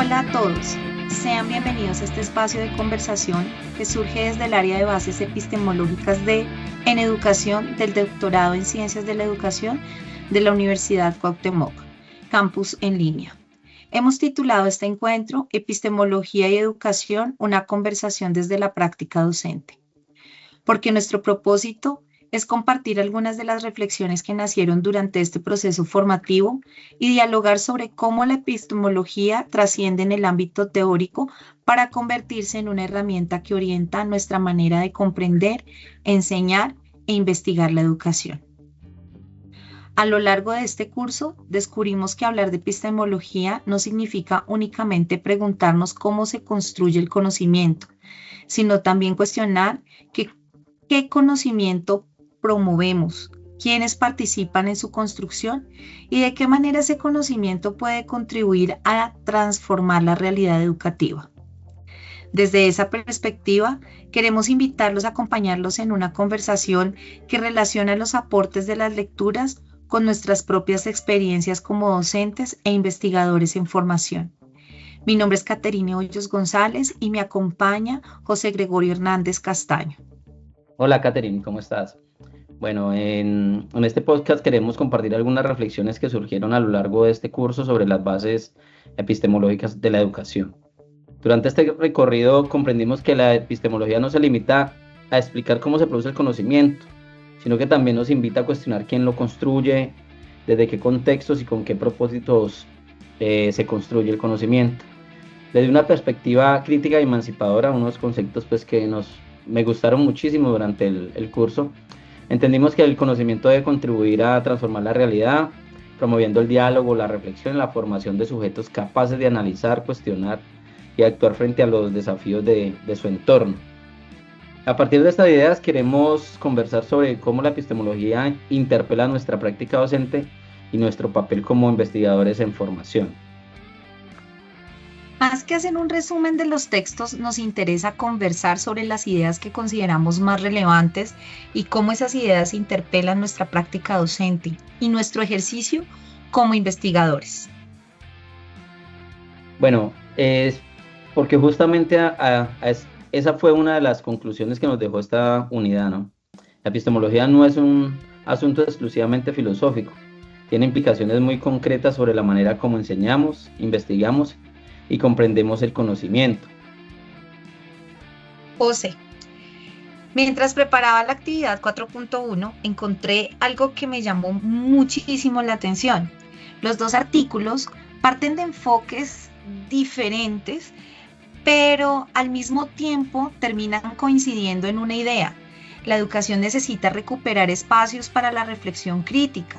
Hola a todos, sean bienvenidos a este espacio de conversación que surge desde el área de bases epistemológicas en educación del doctorado en Ciencias de la Educación de la Universidad Cuauhtémoc, campus en línea. Hemos titulado este encuentro Epistemología y Educación, una conversación desde la práctica docente, porque nuestro propósito es compartir algunas de las reflexiones que nacieron durante este proceso formativo y dialogar sobre cómo la epistemología trasciende en el ámbito teórico para convertirse en una herramienta que orienta nuestra manera de comprender, enseñar e investigar la educación. A lo largo de este curso, descubrimos que hablar de epistemología no significa únicamente preguntarnos cómo se construye el conocimiento, sino también cuestionar qué conocimiento promovemos, quiénes participan en su construcción y de qué manera ese conocimiento puede contribuir a transformar la realidad educativa. Desde esa perspectiva, queremos invitarlos a acompañarlos en una conversación que relaciona los aportes de las lecturas con nuestras propias experiencias como docentes e investigadores en formación. Mi nombre es Caterine Hoyos González y me acompaña José Gregorio Hernández Castaño. Hola, Caterine, ¿cómo estás? Bueno, en este podcast queremos compartir algunas reflexiones que surgieron a lo largo de este curso sobre las bases epistemológicas de la educación. Durante este recorrido comprendimos que la epistemología no se limita a explicar cómo se produce el conocimiento, sino que también nos invita a cuestionar quién lo construye, desde qué contextos y con qué propósitos se construye el conocimiento. Desde una perspectiva crítica y emancipadora, unos conceptos que me gustaron muchísimo durante el curso. Entendimos que el conocimiento debe contribuir a transformar la realidad, promoviendo el diálogo, la reflexión y la formación de sujetos capaces de analizar, cuestionar y actuar frente a los desafíos de su entorno. A partir de estas ideas queremos conversar sobre cómo la epistemología interpela nuestra práctica docente y nuestro papel como investigadores en formación. Más que hacer un resumen de los textos, nos interesa conversar sobre las ideas que consideramos más relevantes y cómo esas ideas interpelan nuestra práctica docente y nuestro ejercicio como investigadores. Bueno, es porque justamente esa fue una de las conclusiones que nos dejó esta unidad, ¿no? La epistemología no es un asunto exclusivamente filosófico, tiene implicaciones muy concretas sobre la manera como enseñamos, investigamos y comprendemos el conocimiento. José, mientras preparaba la actividad 4.1, encontré algo que me llamó muchísimo la atención. Los dos artículos parten de enfoques diferentes, pero al mismo tiempo terminan coincidiendo en una idea. La educación necesita recuperar espacios para la reflexión crítica.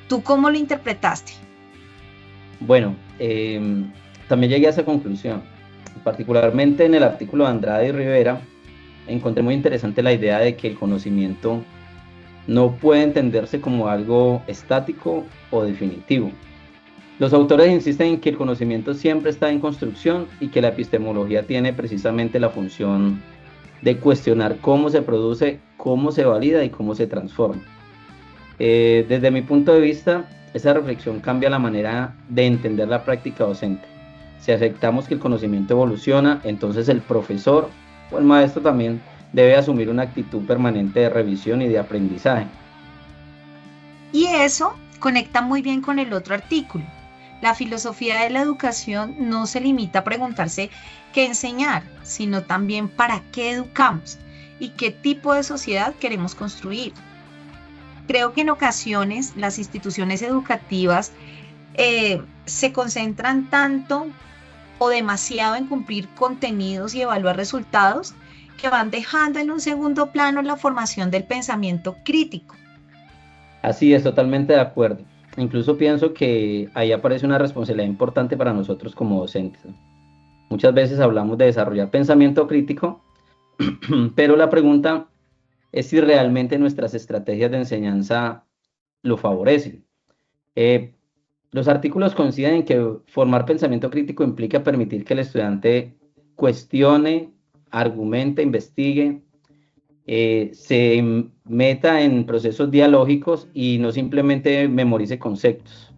¿Tú cómo lo interpretaste? Bueno, también llegué a esa conclusión. Particularmente en el artículo de Andrade y Rivera, encontré muy interesante la idea de que el conocimiento no puede entenderse como algo estático o definitivo. Los autores insisten en que el conocimiento siempre está en construcción y que la epistemología tiene precisamente la función de cuestionar cómo se produce, cómo se valida y cómo se transforma. Desde mi punto de vista, esa reflexión cambia la manera de entender la práctica docente. Si aceptamos que el conocimiento evoluciona, entonces el profesor o el maestro también debe asumir una actitud permanente de revisión y de aprendizaje. Y eso conecta muy bien con el otro artículo. La filosofía de la educación no se limita a preguntarse qué enseñar, sino también para qué educamos y qué tipo de sociedad queremos construir. Creo que en ocasiones las instituciones educativas se concentran tanto o demasiado en cumplir contenidos y evaluar resultados que van dejando en un segundo plano la formación del pensamiento crítico. Así es, totalmente de acuerdo. Incluso pienso que ahí aparece una responsabilidad importante para nosotros como docentes. Muchas veces hablamos de desarrollar pensamiento crítico, pero la pregunta es si realmente nuestras estrategias de enseñanza lo favorecen. Los artículos coinciden en que formar pensamiento crítico implica permitir que el estudiante cuestione, argumente, investigue, se meta en procesos dialógicos y no simplemente memorice conceptos.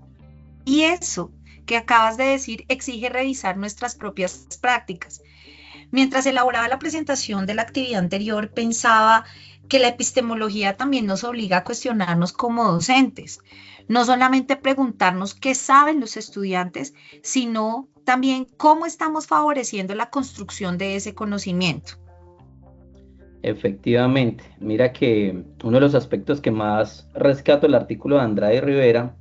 Y eso que acabas de decir exige revisar nuestras propias prácticas. Mientras elaboraba la presentación de la actividad anterior, pensaba que la epistemología también nos obliga a cuestionarnos como docentes, no solamente preguntarnos qué saben los estudiantes, sino también cómo estamos favoreciendo la construcción de ese conocimiento. Efectivamente, mira que uno de los aspectos que más rescato del artículo de Andrade y Rivera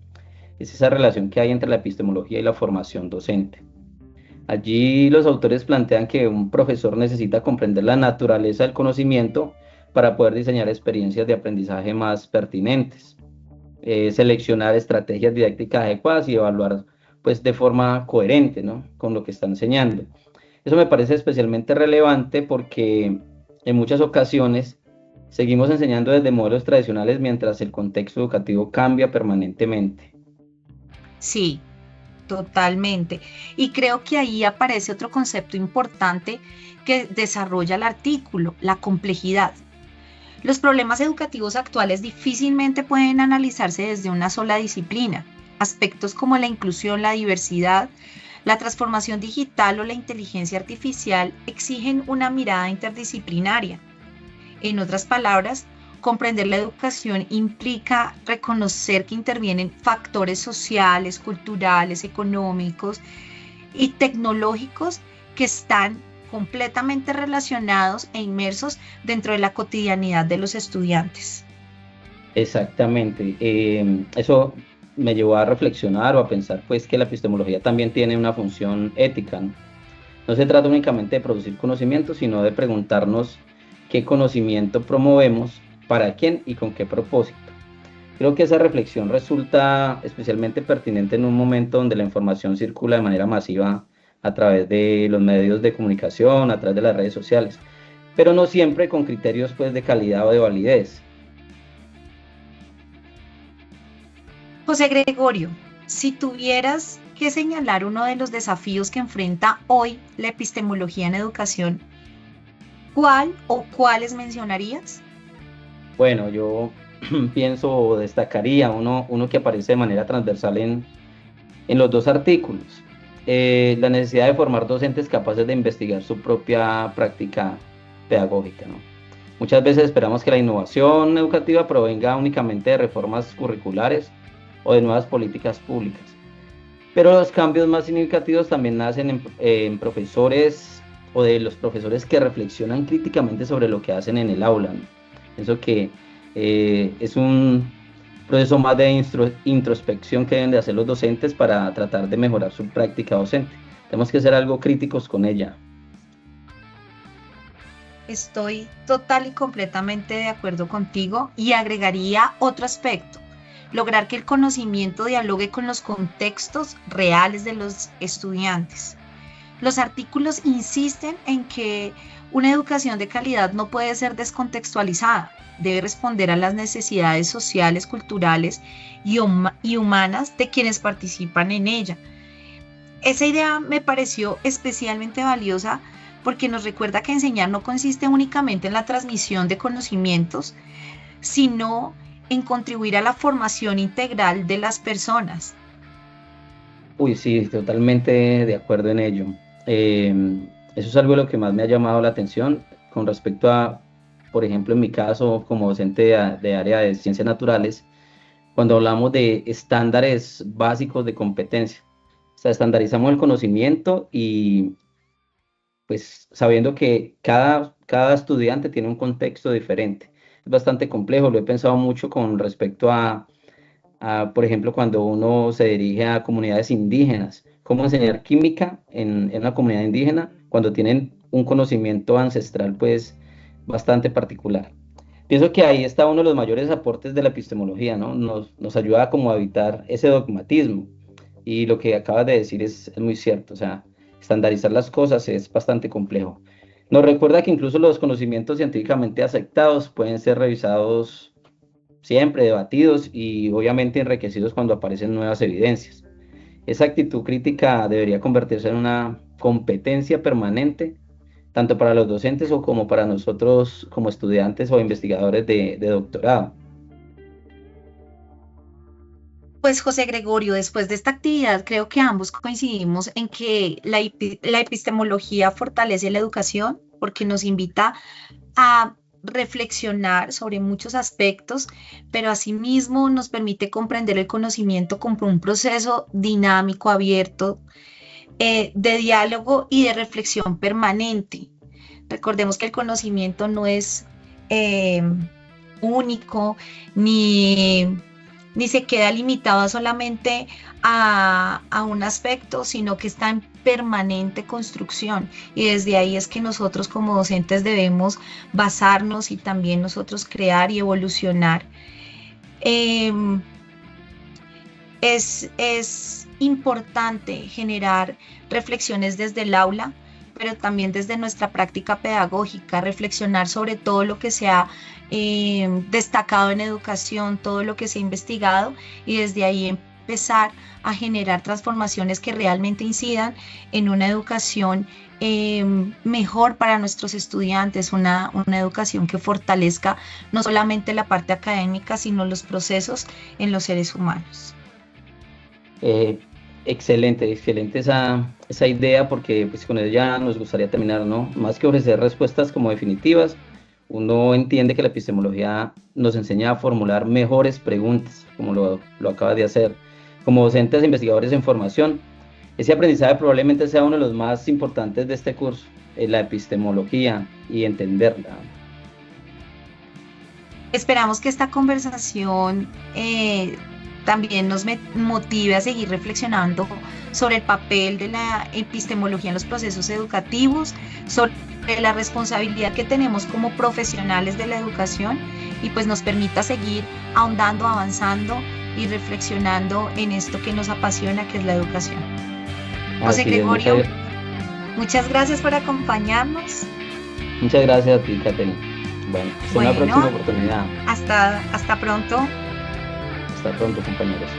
es esa relación que hay entre la epistemología y la formación docente. Allí los autores plantean que un profesor necesita comprender la naturaleza del conocimiento para poder diseñar experiencias de aprendizaje más pertinentes, seleccionar estrategias didácticas adecuadas y evaluar pues de forma coherente, ¿no?, con lo que está enseñando. Eso me parece especialmente relevante porque en muchas ocasiones seguimos enseñando desde modelos tradicionales mientras el contexto educativo cambia permanentemente. Sí, totalmente. Y creo que ahí aparece otro concepto importante que desarrolla el artículo, la complejidad. Los problemas educativos actuales difícilmente pueden analizarse desde una sola disciplina. Aspectos como la inclusión, la diversidad, la transformación digital o la inteligencia artificial exigen una mirada interdisciplinaria. En otras palabras, comprender la educación implica reconocer que intervienen factores sociales, culturales, económicos y tecnológicos que están completamente relacionados e inmersos dentro de la cotidianidad de los estudiantes. Exactamente. Eso me llevó a reflexionar o a pensar pues que la epistemología también tiene una función ética, ¿no? No se trata únicamente de producir conocimiento, sino de preguntarnos qué conocimiento promovemos, para quién y con qué propósito. Creo que esa reflexión resulta especialmente pertinente en un momento donde la información circula de manera masiva a través de los medios de comunicación, a través de las redes sociales, pero no siempre con criterios pues de calidad o de validez. José Gregorio, si tuvieras que señalar uno de los desafíos que enfrenta hoy la epistemología en educación, ¿cuál o cuáles mencionarías? Bueno, yo pienso o destacaría uno que aparece de manera transversal en los dos artículos. La necesidad de formar docentes capaces de investigar su propia práctica pedagógica, ¿no? Muchas veces esperamos que la innovación educativa provenga únicamente de reformas curriculares o de nuevas políticas públicas, pero los cambios más significativos también nacen en profesores o de los profesores que reflexionan críticamente sobre lo que hacen en el aula, ¿no? Eso que es un proceso más de introspección que deben de hacer los docentes para tratar de mejorar su práctica docente. Tenemos que ser algo críticos con ella. Estoy total y completamente de acuerdo contigo y agregaría otro aspecto: lograr que el conocimiento dialogue con los contextos reales de los estudiantes. Los artículos insisten en que una educación de calidad no puede ser descontextualizada, debe responder a las necesidades sociales, culturales y humanas de quienes participan en ella. Esa idea me pareció especialmente valiosa porque nos recuerda que enseñar no consiste únicamente en la transmisión de conocimientos, sino en contribuir a la formación integral de las personas. Uy, sí, totalmente de acuerdo en ello. Eso es algo de lo que más me ha llamado la atención con respecto a, por ejemplo, en mi caso como docente de área de ciencias naturales, cuando hablamos de estándares básicos de competencia. O sea, estandarizamos el conocimiento y pues sabiendo que cada estudiante tiene un contexto diferente. Es bastante complejo, lo he pensado mucho con respecto por ejemplo, cuando uno se dirige a comunidades indígenas, cómo enseñar química en una comunidad indígena cuando tienen un conocimiento ancestral pues bastante particular. Pienso que ahí está uno de los mayores aportes de la epistemología, ¿no? Nos ayuda como a evitar ese dogmatismo. Y lo que acabas de decir es muy cierto, o sea, estandarizar las cosas es bastante complejo. Nos recuerda que incluso los conocimientos científicamente aceptados pueden ser revisados siempre, debatidos y obviamente enriquecidos cuando aparecen nuevas evidencias. Esa actitud crítica debería convertirse en una competencia permanente, tanto para los docentes o como para nosotros como estudiantes o investigadores de doctorado. Pues José Gregorio, después de esta actividad, creo que ambos coincidimos en que la epistemología fortalece la educación porque nos invita a reflexionar sobre muchos aspectos, pero asimismo nos permite comprender el conocimiento como un proceso dinámico, abierto, de diálogo y de reflexión permanente. Recordemos que el conocimiento no es eh, único ni se queda limitado solamente a un aspecto, sino que está en permanente construcción. Y desde ahí es que nosotros como docentes debemos basarnos y también nosotros crear y evolucionar. Eh, es importante generar reflexiones desde el aula, pero también desde nuestra práctica pedagógica, reflexionar sobre todo lo que se ha destacado en educación, todo lo que se ha investigado y desde ahí empezar a generar transformaciones que realmente incidan en una educación mejor para nuestros estudiantes, una educación que fortalezca no solamente la parte académica, sino los procesos en los seres humanos. Excelente esa idea, porque pues con ella nos gustaría terminar, ¿no? Más que ofrecer respuestas como definitivas, uno entiende que la epistemología nos enseña a formular mejores preguntas, como lo acaba de hacer. Como docentes e investigadores en formación, ese aprendizaje probablemente sea uno de los más importantes de este curso, la epistemología y entenderla. Esperamos que esta conversación también nos motive a seguir reflexionando sobre el papel de la epistemología en los procesos educativos, sobre la responsabilidad que tenemos como profesionales de la educación y pues nos permita seguir ahondando, avanzando y reflexionando en esto que nos apasiona, que es la educación. José Gregorio, muchas gracias por acompañarnos. Muchas gracias a ti, Catherine. Bueno, hasta una próxima oportunidad. Hasta pronto. Hasta pronto, compañeros.